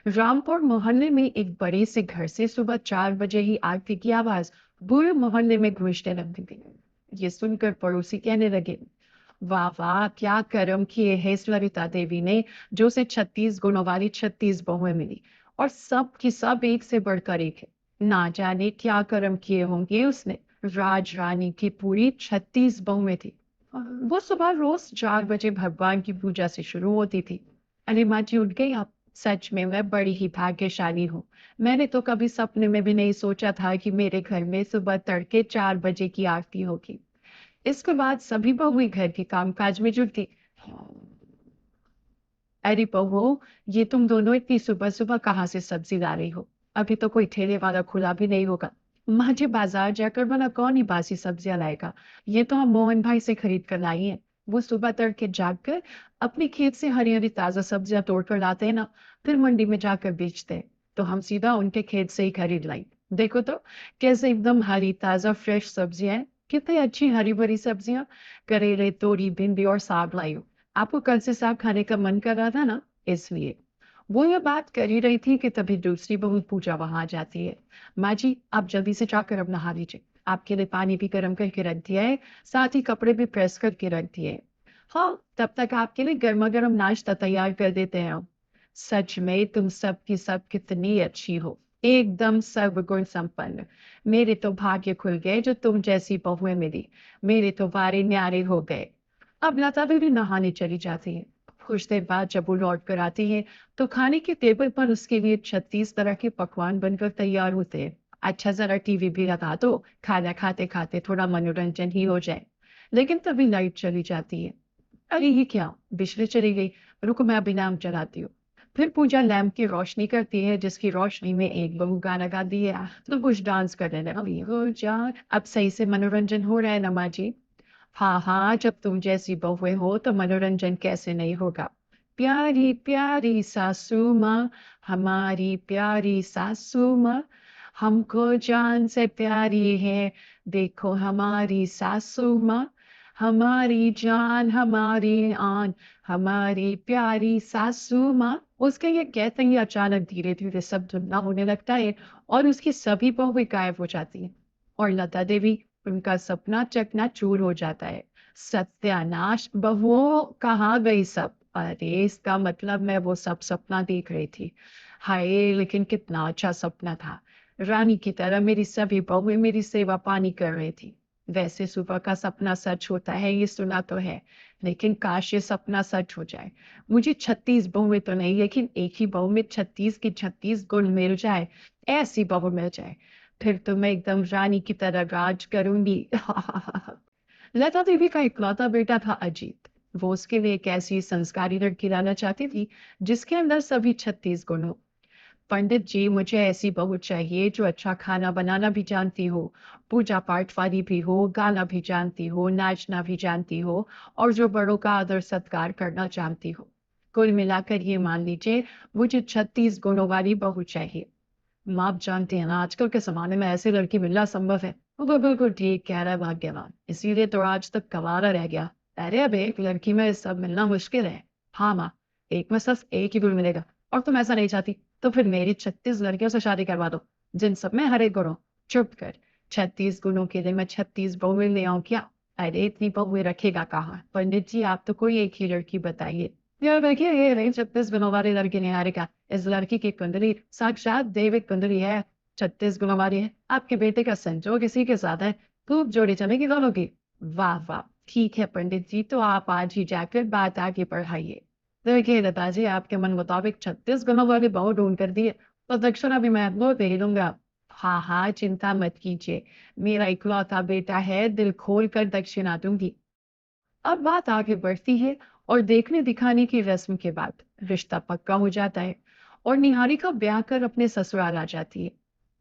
रामपुर मोहल्ले में एक बड़े से घर से सुबह 4 बजे ही आरती की आवाज पूरे मोहल्ले में गूंजने लगी थी। ये सुनकर पड़ोसी कहने लगे, वाह वाह, क्या कर्म किए है इस ललिता देवी ने, जो उसे 36 गुणों वाली 36 बहुएं मिली। और सब की सब एक से बढ़कर एक है। ना जाने क्या कर्म किए होंगे उसने। राज रानी की पूरी 36 बहुएं थी। वो सुबह रोज 4 बजे भगवान की पूजा से शुरू होती थी। अरे माँ जी, उठ गई आप? सच में मैं बड़ी ही भाग्यशाली हूँ। मैंने तो कभी सपने में भी नहीं सोचा था कि मेरे घर में सुबह तड़के 4 बजे की आरती होगी। इसके बाद सभी बहुएं घर के कामकाज में जुटी। अरे बहू, ये तुम दोनों इतनी सुबह सुबह कहाँ से सब्जी ला रही हो? अभी तो कोई ठेले वाला खुला भी नहीं होगा। माँ जी, बाजार जाकर भला कौन ही बासी सब्जियां लाएगा? ये तो हम मोहन भाई से खरीद कर लाई हैं। वो सुबह तड़के जागकर अपने खेत से हरी हरी ताजा सब्जियां तोड़ कर लाते हैं ना, फिर मंडी में जाकर बेचते हैं। तो हम सीधा उनके खेत से ही खरीद लाई। देखो तो, कैसे एकदम हरी ताजा फ्रेश सब्जियां हैं। कितनी अच्छी हरी भरी सब्जियां। करेले, तोरी, भिंडी और साग लाई हूँ। आपको कल से साग खाने का मन कर रहा था ना, इसलिए। वो ये बात कर ही रही थी कि तभी दूसरी बहू पूजा वहां आ जाती है। माँ जी, आप जल्दी से जाकर अब नहा लीजिए। आपके लिए पानी भी गर्म करके रख दिया है, साथ ही कपड़े भी प्रेस करके रख दिए हैं। हाँ, तब तक आपके लिए गर्मा गर्म नाश्ता तैयार कर देते हैं हम। सच में तुम सब की सब कितनी अच्छी हो, एकदम सर्वगुण संपन्न। मेरे तो भाग्य खुल गए जो तुम जैसी बहुएं मिली। मेरे तो वारे न्यारे हो गए। अब लता भी नहाने चली जाती है। कुछ देर बाद जब वो लौट कर आती है, तो खाने के टेबल पर उसके लिए 36 तरह के पकवान बनकर तैयार होते हैं। अच्छा, जरा टीवी भी लगा दो, खाना खाते खाते थोड़ा मनोरंजन ही हो जाए। लेकिन तभी लाइट चली जाती है। अरे ये क्या, बिजली चली गई। रुको, मैं अभी लैम्प जलाती हूँ। फिर पूजा लैम्प की रोशनी करती है, जिसकी रोशनी में एक बहू गाना गाती है, तो कुछ डांस करने लगी हो जा। अब सही से मनोरंजन हो रहा है ना माँ जी? हाँ हाँ, जब तुम जैसी बहुएं हो तो मनोरंजन कैसे नहीं होगा। प्यारी प्यारी सासू माँ, हमारी प्यारी सासू माँ, हमको जान से प्यारी है। देखो हमारी सासू माँ, हमारी जान हमारी आन, हमारी प्यारी सासू माँ। उसके ये कहते ही अचानक धीरे धीरे सब धुंधला होने लगता है और उसकी सभी बहुएं गायब हो जाती हैं। और लता देवी, उनका सपना चकनाचूर हो जाता है। सत्यानाश, बहुओं कहाँ गई सब? अरे इसका मतलब मैं वो सब सपना देख रही थी। हाय, लेकिन कितना अच्छा सपना था। रानी की तरह मेरी सभी बहुएं मेरी सेवा पानी कर रही थी। वैसे सुबह का सपना सच होता है, ये सुना तो है। लेकिन काश ये सपना सच हो जाए। मुझे 36 बहुएं तो नहीं, लेकिन एक ही बहू में 36 की 36 गुण मिल जाए। ऐसी बहू मिल जाए, फिर तो मैं एकदम रानी की तरह राज करूंगी। लता देवी का इकलौता बेटा था अजीत। वो उसके लिए एक ऐसी संस्कारी लड़की लाना चाहती थी, जिसके अंदर सभी 36 गुण हो। पंडित जी, मुझे ऐसी बहू चाहिए जो अच्छा खाना बनाना भी जानती हो, पूजा पाठ वाली भी हो, गाना भी जानती हो, नाचना भी जानती हो, और जो बड़ों का आदर सत्कार करना जानती हो। कुल मिलाकर ये मान लीजिए, मुझे 36 गुणों वाली बहू चाहिए। आप जानते हैं ना, आजकल के जमाने में ऐसी लड़की मिलना संभव है। वो बिल्कुल ठीक कह रहा है भाग्यवान, इसीलिए तो आज तक कवारा रह गया। अरे अब एक लड़की में सब मिलना मुश्किल है। हाँ माँ, एक में सिर्फ एक ही गुण मिलेगा। और तुम ऐसा नहीं चाहती तो फिर मेरी 36 लड़कियों से शादी करवा दो, जिन सब में हर एक गुण हो। चुप कर। 36 गुणों के लिए मैं 36 बहुएं ले आऊं क्या? अरे इतनी बहुएं रखेगा कहाँ पंडित जी, आप तो कोई एक ही लड़की बताइए। यार देखिए, ये रही 36 गुणों वाली लड़की निहारिका। इस लड़की की कुंडली साक्षात दैविक कुंडली है। 36 गुणों वाली है। आपके बेटे का संजोग इसी के साथ है। खूब जोड़ी चलेगी दोनों की। वाह वाह, ठीक है पंडित जी, तो आप आज ही जाकर बात आगे बढ़ाइए। देखिए दादाजी, आपके मन मुताबिक 36 गुणों वाली बहू ढूंढ कर दिए, तो दक्षिणा भी मैं आपको दे दूंगा। हाँ हाँ, चिंता मत कीजिए। मेरा इकलौता बेटा है, दिल खोल कर दक्षिणा दूंगी। अब बात आगे बढ़ती है और देखने दिखाने की रस्म के बाद रिश्ता पक्का हो जाता है और निहारिका ब्याह कर अपने ससुराल आ जाती है।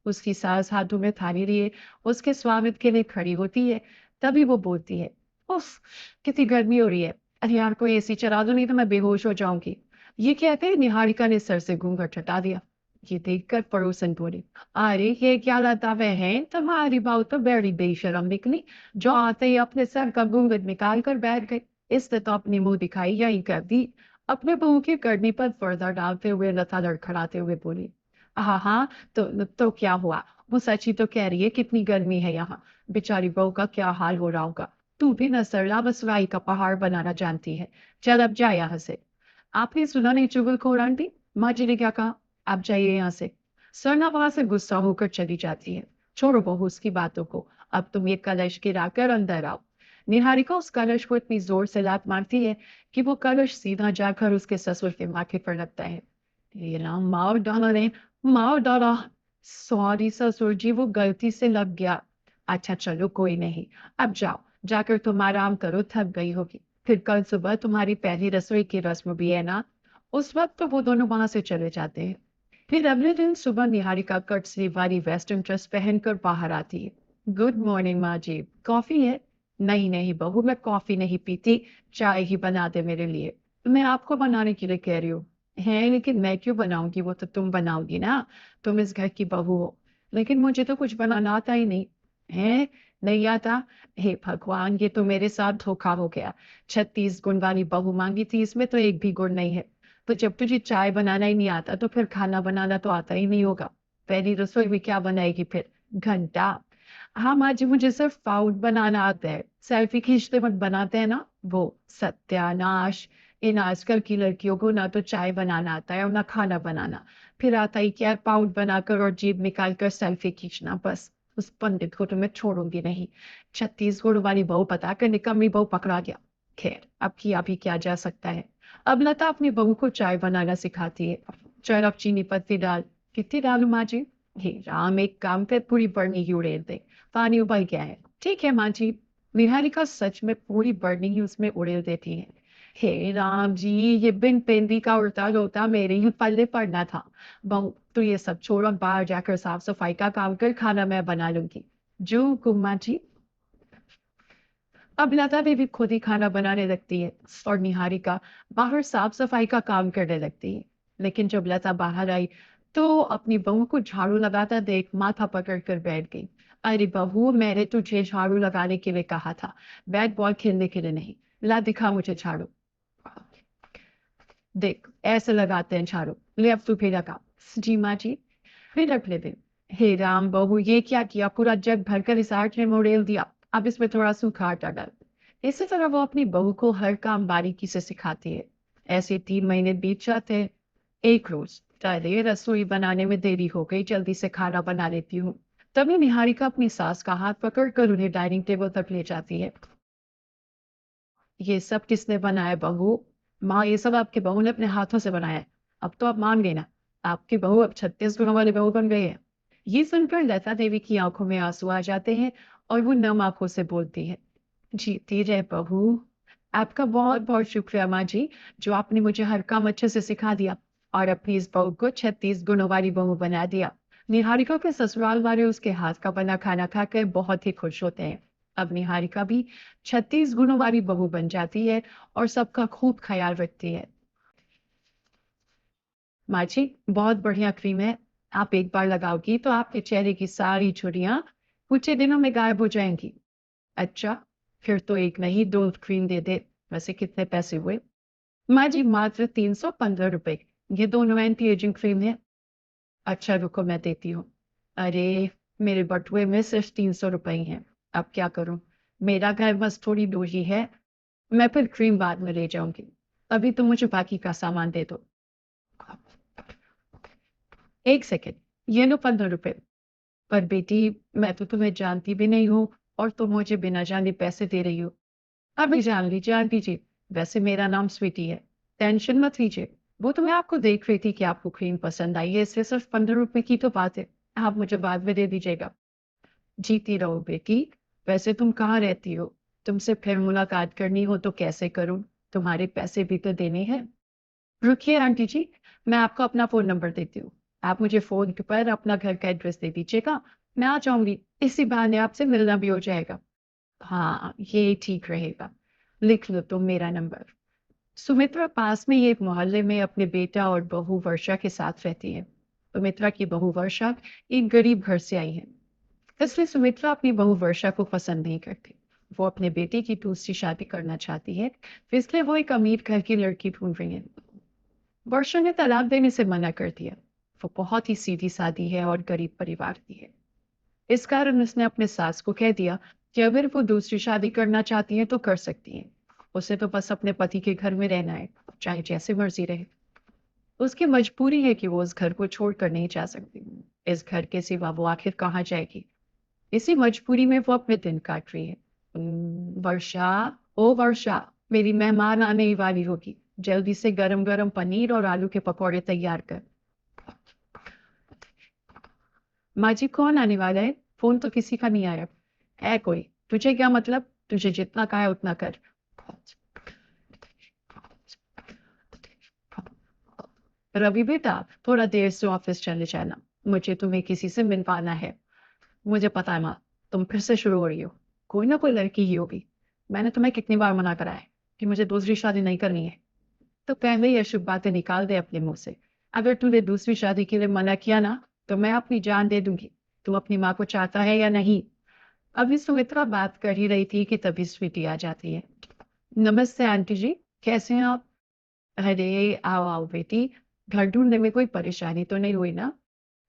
उसकी सास हाथों में थाली लिए उसके स्वागत के लिए खड़ी होती है। तभी वो बोलती है, उफ, कितनी गर्मी हो रही है। अरे यार, कोई एसी चला दो, नहीं तो मैं बेहोश हो जाऊंगी। ये कहते ही निहारिका ने सर से घूंघट हटा दिया। ये देखकर पड़ोसन बोले, अरे ये क्या लता बहन, तुम्हारी बहू तो बड़ी बेशरम निकली, जो आते ही अपने सर का घूंघट निकाल कर बैठ गई। इसने तो अपनी मुंह दिखाई यही कर दी। अपने बहू की करनी पर पर्दा डालते हुए लता लड़खड़ाते हुए बोली, हाँ हाँ, तो क्या हुआ? वो सच ही तो कह रही है, कितनी गर्मी है यहाँ। बेचारी बहू का क्या हाल हो रहा होगा। तू भी न सरला बसवाई का पहाड़ बनाना जानती है। चल अब जा यहाँ से। आपने सुना नहीं चुगलखोर आंटी? माँ जी ने क्या कहा? आप जाइए यहाँ से। सरना वहां से गुस्सा होकर चली जाती है। छोड़ो बहू उसकी बातों को। अब तुम ये कलश गिराकर अंदर आओ। निहारिका उस कलश को इतनी जोर से लात मारती है कि वो कलश सीधा जाकर उसके ससुर के माथे पर लगता है। ये राम, मार डाला रे, मार डाला। सॉरी ससुर जी, वो गलती से लग गया। अच्छा चलो कोई नहीं। अब जाओ, जाकर तुम आराम करो, थक गई होगी। फिर कल सुबह तुम्हारी पहली रसोई की रस्म भी है ना। उस वक्त तो वो दोनों वहां से चले जाते हैं। फिर अगले दिन सुबह निहारिका कट स्लीव वाली वेस्टर्न ड्रेस पहनकर बाहर आती है। गुड मॉर्निंग माँ जी, कॉफी है? नहीं नहीं बहू, मैं कॉफी नहीं पीती। चाय ही बना दे मेरे लिए। मैं आपको बनाने के लिए कह रही हूँ। है लेकिन मैं क्यों बनाऊंगी, वो तो तुम बनाओगी ना। तुम इस घर की बहू हो। लेकिन मुझे तो कुछ बनाना आता ही नहीं है। नहीं आता? हे भगवान, ये तो मेरे साथ धोखा हो गया। 36 गुण वाली बहू मांगी थी, इसमें तो एक भी गुण नहीं है। तो जब तुझे चाय बनाना ही नहीं आता तो फिर खाना बनाना तो आता ही नहीं होगा। पहली रसोई में क्या बनाएगी फिर? घंटा। हाँ माँ जी, मुझे सिर्फ फाउड बनाना आता है। सेल्फी खींचते वक्त बनाते हैं ना वो। सत्यानाश। इन आजकल की लड़कियों को ना तो चाय बनाना आता है और ना खाना बनाना। फिर आता ही क्या, पाउड बनाकर और जीभ निकाल कर सेल्फी खींचना बस। उस पंडित को तो मैं छोड़ूंगी नहीं। 36 गुण वाली बहू बताकर निकम्मी बहू पकड़ा गया। खैर, अब किया भी क्या जा सकता है। अब लता अपनी बहू को चाय बनाना सिखाती है। चल अब चीनी पत्ती डाल। कितनी डालू माँ जी? हे राम, एक काम पे पूरी बर्नी ही उड़ेल दे। पानी उबल गया है। ठीक है माँ जी। निहारिका सच में पूरी बर्नी ही उसमें उड़ेल देती है। हे राम जी, ये बिन पेंदी का उड़ता रोता मेरे ही पल्ले पड़ना था। बहू तो ये सब छोड़ और बाहर जाकर साफ सफाई का काम कर, खाना मैं बना लूंगी। जो गुम्मा जी। अब लता भी खुद ही खाना बनाने लगती है और निहारिका बाहर साफ सफाई का काम करने लगती है। लेकिन जब लता बाहर आई तो अपनी बहू को झाड़ू लगाता देख माथा पकड़ कर बैठ गई। अरे बहू, मैंने तुझे झाड़ू लगाने के लिए कहा था, बैट बॉल खेलने के लिए नहीं। ला दिखा मुझे झाड़ू। देख ऐसे लगाते हैं झाड़ू। ले अब तू फिर लगा। जी माँ जी। फिर रख ले दे। हे राम बहू, ये क्या किया, पूरा जग भरकर इस आटे में उड़ेल दिया। अब इसमें थोड़ा सूखा आटा डाल। इसी तरह वो अपनी बहू को हर काम बारीकी से सिखाती है। ऐसे 3 महीने बीत जाते हैं। एक रोज, अरे रसोई बनाने में देरी हो गई, जल्दी से खाना बना लेती हूँ। तभी निहारिका अपनी सास का हाथ पकड़कर उन्हें डाइनिंग टेबल तक ले जाती है। ये सब किसने बनाया बहू? माँ, ये सब आपके बहू ने अपने हाथों से बनाया है। अब तो आप मान गई ना। आपकी बहू अब 36 गुणों वाली बहू बन गई है। ये सुनकर लता देवी की आंखों में आंसू आ जाते हैं और वो नम आंखों से बोलती है, जीती रहे बहू। आपका बहुत बहुत शुक्रिया माँ जी, जो आपने मुझे हर काम अच्छे से सिखा दिया और अपनी इस बहू को 36 गुणों वाली बहू बना दिया। निहारिका के ससुराल वाले उसके हाथ का बना खाना खाकर बहुत ही खुश होते हैं। अब निहारिका भी 36 गुणों वाली बहू बन जाती है और सबका खूब ख्याल रखती है। माँ जी, बहुत बढ़िया क्रीम है। आप एक बार लगाओगी तो आपके चेहरे की सारी झुर्रियां कुछ ही दिनों में गायब हो जाएंगी। अच्छा, फिर तो एक नहीं दो क्रीम दे दे। वैसे कितने पैसे हुए? माँ जी, मात्र 315 रुपए। ये दोनों एंटी एजिंग क्रीम है। अच्छा रुको, मैं देती हूँ। अरे, मेरे बटुए में सिर्फ 300 रुपए ही हैं। अब क्या करूँ? मेरा घर बस थोड़ी दूर ही है। मैं फिर क्रीम बाद में ले जाऊंगी। अभी तो मुझे बाकी का सामान दे दो। एक सेकेंड। ये लो 15 रुपए। पर बेटी, मैं तो तुम्हें जानती भी नहीं हूँ और तुम मुझे बिना जाने पैसे दे रही हो। अभी जान लीजिए। वैसे मेरा नाम स्वीटी है। टेंशन मत लीजिए। वो तो मैं आपको देख रही थी कि आपको क्रीम पसंद आई है, इसलिए सिर्फ 15 रुपए की तो बात है। आप मुझे बाद में दे दीजिएगा। जीती रहो बेटी। वैसे तुम कहाँ रहती हो? तुमसे फिर मुलाकात करनी हो तो कैसे करूं? तुम्हारे पैसे भी तो देने हैं। रुकिए आंटी जी, मैं आपको अपना फोन नंबर देती हूँ। आप मुझे फोन पर अपना घर का एड्रेस दे दीजिएगा। मैं आ जाऊंगी, इसी बहाने आपसे मिलना भी हो जाएगा। हाँ, ये ठीक रहेगा। लिख लो तुम मेरा नंबर। सुमित्रा पास में ही एक मोहल्ले में अपने बेटा और बहू वर्षा के साथ रहती है। सुमित्रा की बहू वर्षा एक गरीब घर से आई है, इसलिए सुमित्रा अपनी बहू वर्षा को पसंद नहीं करती। वो अपने बेटे की दूसरी शादी करना चाहती है, इसलिए वो एक अमीर घर की लड़की ढूंढ रही है। वर्षा ने तलाक देने से मना कर दिया। वो बहुत ही सीधी सादी है और गरीब परिवार की है। इस कारण उसने अपने सास को कह दिया कि अगर वो दूसरी शादी करना चाहती है तो कर सकती है। उसे तो बस अपने पति के घर में रहना है, चाहे जैसे मर्जी रहे। उसकी मजबूरी है कि वो उस घर को छोड़कर नहीं जा सकती। इस घर के सिवा वो आखिर कहाँ जाएगी? इसी मजबूरी में वो अपने दिन काट रही है। वर्षा, ओ वर्षा, मेरी मेहमान आने ही वाली होगी। जल्दी से गरम गरम पनीर और आलू के पकौड़े तैयार कर। माँ जी, कौन आने वाला है? फोन तो किसी का नहीं आया है। कोई? तुझे क्या मतलब? तुझे जितना कहा है उतना कर। रवि बेटा, थोड़ा देर से ऑफिस चले जाना। मुझे तुम्हें किसी से मिलवाना है। मुझे पता है माँ, तुम फिर से शुरू हो रही हो। कोई ना कोई लड़की ही होगी। मैंने तुम्हें कितनी बार मना करा है कि मुझे दूसरी शादी नहीं करनी है। तो पहले ही अशुभ बातें निकाल दे अपने मुंह से। अगर तूने दूसरी शादी के लिए मना किया ना, तो मैं अपनी जान दे दूंगी। तू अपनी माँ को चाहता है या नहीं? अभी सुमित्रा बात कर ही रही थी कि तभी स्वीटी आ जाती है। नमस्ते आंटी जी, कैसे हैं आप? अरे आओ आओ बेटी, घर ढूंढने में कोई परेशानी तो नहीं हुई ना?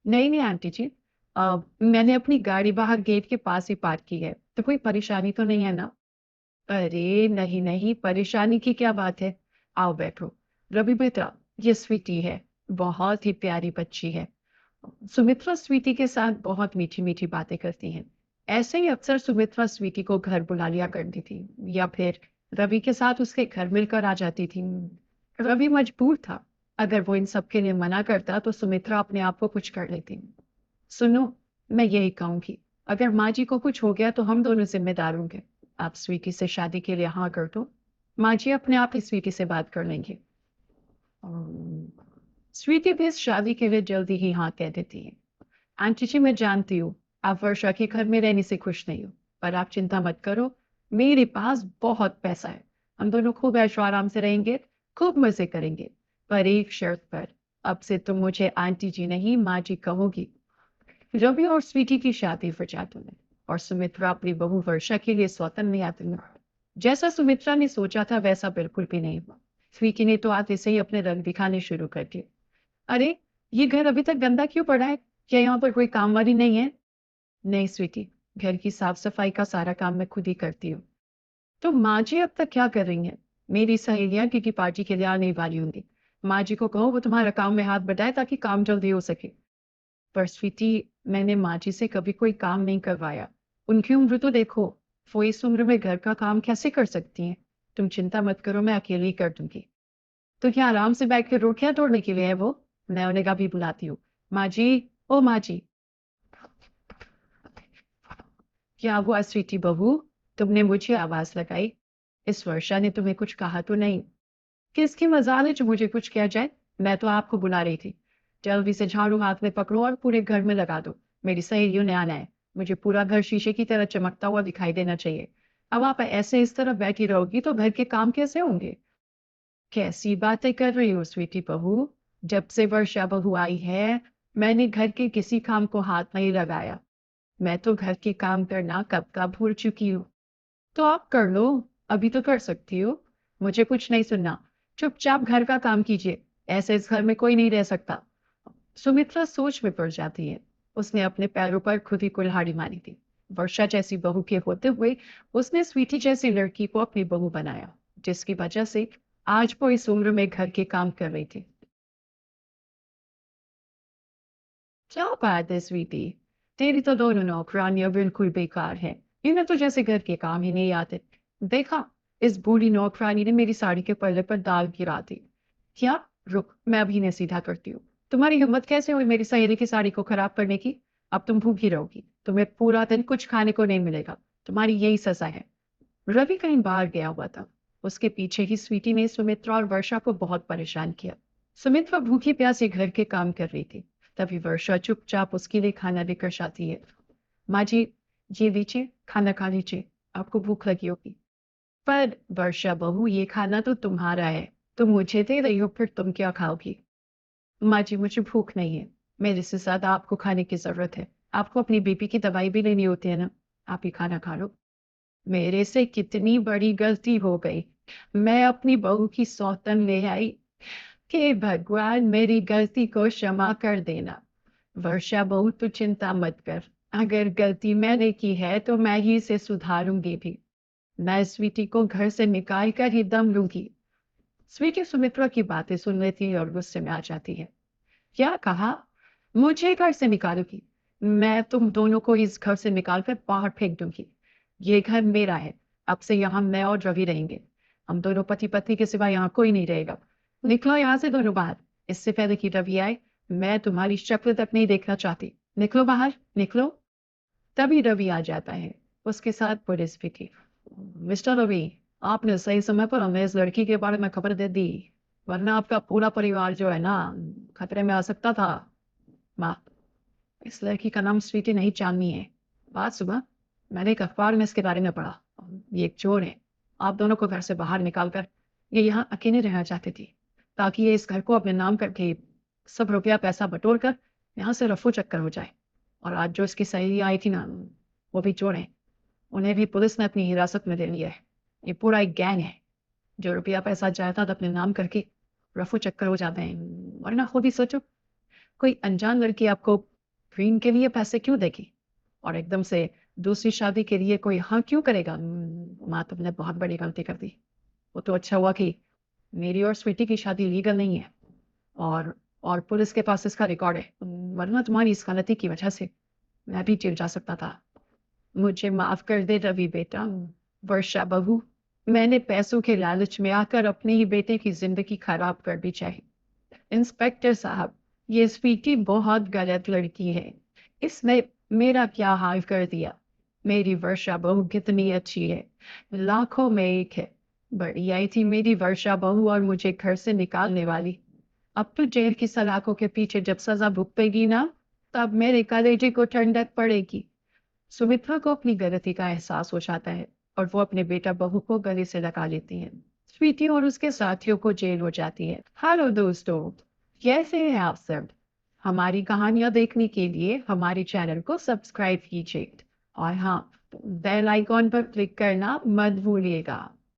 नहीं नहीं आंटी जी, मैंने अपनी गाड़ी बाहर गेट के पास ही पार्क की है, तो कोई परेशानी तो नहीं है ना? अरे नहीं नहीं, परेशानी की क्या बात है। आओ बैठो। रवि बेटा, ये स्वीटी है। बहुत ही प्यारी बच्ची है। सुमित्रा स्वीटी के साथ बहुत मीठी मीठी बातें करती हैं। ऐसे ही अक्सर सुमित्रा स्वीटी को घर बुला लिया करती थी, या फिर रवि के साथ उसके घर मिलकर आ जाती थी। रवि मजबूर था। अगर वो इन सब के लिए मना करता तो सुमित्रा अपने आप को कुछ कर लेती। सुनो, मैं यही कहूंगी, अगर माँ जी को कुछ हो गया तो हम दोनों जिम्मेदार होंगे। आप स्वीटी से शादी के लिए हाँ कर दो। माँ जी अपने आप ही स्वीटी से बात कर लेंगे। स्वीटी भी इस शादी के लिए जल्दी ही हाँ कह देती है। आंटी जी, मैं जानती हूँ आप वर्षा के घर में रहने से खुश नहीं हो, पर आप चिंता मत करो। मेरे पास बहुत पैसा है। हम दोनों खूब ऐशो आराम से रहेंगे, खूब मजे करेंगे। पर एक शर्त पर। अब से तुम मुझे आंटी जी नहीं, माँ जी कहोगी। रवि और स्वीटी की शादी हो जाती है और सुमित्रा अपनी बहू वर्षा के लिए सौतन में आती है। जैसा सुमित्रा ने सोचा था वैसा बिल्कुल भी नहीं हुआ। स्वीटी ने तो आते से ही अपने रंग दिखाने शुरू कर दिए। अरे, ये घर अभी तक गंदा क्यों पड़ा है? क्या यहाँ पर कोई काम वाली नहीं है? नहीं स्वीटी, घर की साफ सफाई का सारा काम मैं खुद ही करती हूँ। तो माँ जी अब तक क्या कर रही हैं? मेरी सहेलियां किटी पार्टी के लिए आने वाली होंगी। माँ जी को कहो वो तुम्हारा काम में हाथ बटाए ताकि काम जल्दी हो सके। पर स्वीटी, मैंने माँ जी से कभी कोई काम नहीं करवाया। उनकी उम्र तो देखो, वो इस उम्र में घर का काम कैसे कर सकती हैं? तुम चिंता मत करो, मैं अकेली कर दूंगी। तो क्या आराम से बैठ के रोटियां तोड़ने के लिए है वो? मैं उन्हें कभी बुलाती हूँ। माँ जी, ओ माँ जी। क्या हुआ स्वीटी बहू? तुमने मुझे आवाज लगाई। इस वर्षा ने तुम्हें कुछ कहा तो नहीं? किसकी मजाल है जो मुझे कुछ किया जाए? मैं तो आपको बुला रही थी। जल्दी से झाड़ू हाथ में पकड़ो और पूरे घर में लगा दो। मेरी सहेलियों ने आना है। मुझे पूरा घर शीशे की तरह चमकता हुआ दिखाई देना चाहिए। अब आप ऐसे इस तरह बैठी रहोगी तो घर के काम कैसे होंगे? कैसी बातें कर रही हो स्वीटी बहू? जब से वर्षा बहू आई है, मैंने घर के किसी काम को हाथ नहीं लगाया। मैं तो घर के काम करना कब का भूल चुकी हूँ। तो आप कर लो, अभी तो कर सकती हो। मुझे कुछ नहीं सुनना। चुपचाप घर का काम कीजिए। ऐसे इस घर में कोई नहीं रह सकता। सुमित्रा सोच में पड़ जाती है। उसने अपने पैरों पर खुद ही कुल्हाड़ी मारी थी। वर्षा जैसी बहू के होते हुए उसने स्वीटी जैसी लड़की को अपनी बहू बनाया, जिसकी वजह से आज वो इस उम्र में घर के काम कर रही थी। क्या बात है स्वीटी, तेरी तो दोनों नौकरानियां बिल्कुल बेकार हैं। इन्हें तो जैसे घर के काम ही नहीं आते। देखा, इस बूढ़ी नौकरानी ने मेरी साड़ी के पल्ले पर दाल गिरा दी। क्या? रुक, मैं अभी इन्हें सीधा करती हूँ। तुम्हारी हिम्मत कैसे हुई मेरी सहेली की साड़ी को खराब करने की? अब तुम भूखी रहोगी, तुम्हें पूरा दिन कुछ खाने को नहीं मिलेगा। तुम्हारी यही सजा है। रवि कहीं बाहर गया हुआ था। उसके पीछे ही स्वीटी ने सुमित्रा और वर्षा को बहुत परेशान किया। सुमित्रा भूखी प्यासी घर के काम कर रही थी। तभी वर्षा चुपचाप उसके लिए खाना लेकर जाती है। माँ जी, ये लीजिए, खाना खा लीजिए। आपको भूख लगी होगी। पर वर्षा बहू, ये खाना तो तुम्हारा है। तुम मुझे दे रही हो, फिर तुम क्या खाओगी? माँ जी, मुझे भूख नहीं है। मेरे से ज्यादा आपको खाने की जरूरत है। आपको अपनी बीपी की दवाई भी लेनी होती है ना? आप ही खाना खा लो। मेरे से कितनी बड़ी गलती हो गई। मैं अपनी बहू की सौतन ले आई। कि भगवान मेरी गलती को क्षमा कर देना। वर्षा बहू तू चिंता मत कर। अगर गलती मैंने की है तो मैं ही इसे सुधारूंगी भी। मैं स्वीटी को घर से निकाल कर ही दम लूंगी। स्वीटी सुमित्रा की बातें सुन लेती है और गुस्से में आ जाती है। क्या कहा? मुझे घर से निकालोगी? मैं तुम दोनों को इस घर से निकाल कर बाहर फेंक दूंगी। ये घर मेरा है। अब से यहाँ मैं और रवि रहेंगे। हम दोनों पति पत्नी के सिवा यहाँ कोई नहीं रहेगा। निकलो यहाँ से दोनों बाहर। इससे पहले कि रवि आए, मैं तुम्हारी शक्ल तक नहीं देखना चाहती। निकलो बाहर, निकलो। तभी रवि आ जाता है। उसके साथ पुलिस भी थी। मिस्टर रवि, आपने सही समय पर हमें इस लड़की के बारे में खबर दे दी, वरना आपका पूरा परिवार जो है ना, खतरे में आ सकता था। माँ, इस लड़की का नाम स्वीटी नहीं, चांदनी है। आज सुबह मैंने एक अखबार में इसके बारे में पढ़ा। ये एक चोर है। आप दोनों को घर से बाहर निकालकर ये यहाँ अकेले रहना चाहती थी, ताकि ये इस घर को अपने नाम करके सब रुपया पैसा बटोर कर यहाँ से रफू चक्कर हो जाए। और आज जो इसकी सहेली आई थी ना, वो भी चोर है। उन्हें भी पुलिस ने अपनी हिरासत में ले लिया है। ये पूरा एक गैंग है जो रुपया पैसा जायदाद अपने नाम करके रफू चक्कर हो जाते हैं। वरना खुद ही सोचो, कोई अनजान लड़की आपको ड्रीम के लिए पैसे क्यों देगी? और एकदम से दूसरी शादी के लिए कोई हाँ क्यों करेगा? माँ, तुमने बहुत बड़ी गलती कर दी। वो तो अच्छा हुआ कि मेरी और स्वीटी की शादी लीगल नहीं है, और और पुलिस के पास इसका रिकॉर्ड है। वरना तुम्हारी इस गलती की वजह से मैं भी जेल जा सकता था। मुझे माफ कर दे रवि बेटा। वर्षा बहू, मैंने पैसों के लालच में आकर अपने ही बेटे की जिंदगी खराब कर दी। चाहे इंस्पेक्टर साहब, ये स्वीटी बहुत गलत लड़की है। इसने मेरा क्या हाल कर दिया। मेरी वर्षा बहू कितनी अच्छी है, लाखों में एक है। बड़ी आई थी मेरी वर्षा बहू और मुझे घर से निकालने वाली। अब तो जेल की सलाखों के पीछे जब सजा भुगतेगी ना, तब मेरे कलेजे को ठंडक पड़ेगी। सुमित्रा को अपनी गलती का एहसास हो जाता है और वो अपने बेटा बहू को गले से लगा लेती है। स्वीटी और उसके साथियों को जेल हो जाती है। हेलो दोस्तों, कैसे हैं आप सब? हमारी कहानियां देखने के लिए हमारे चैनल को सब्सक्राइब कीजिए। और हाँ, बेल आइकॉन पर क्लिक करना मत भूलिएगा।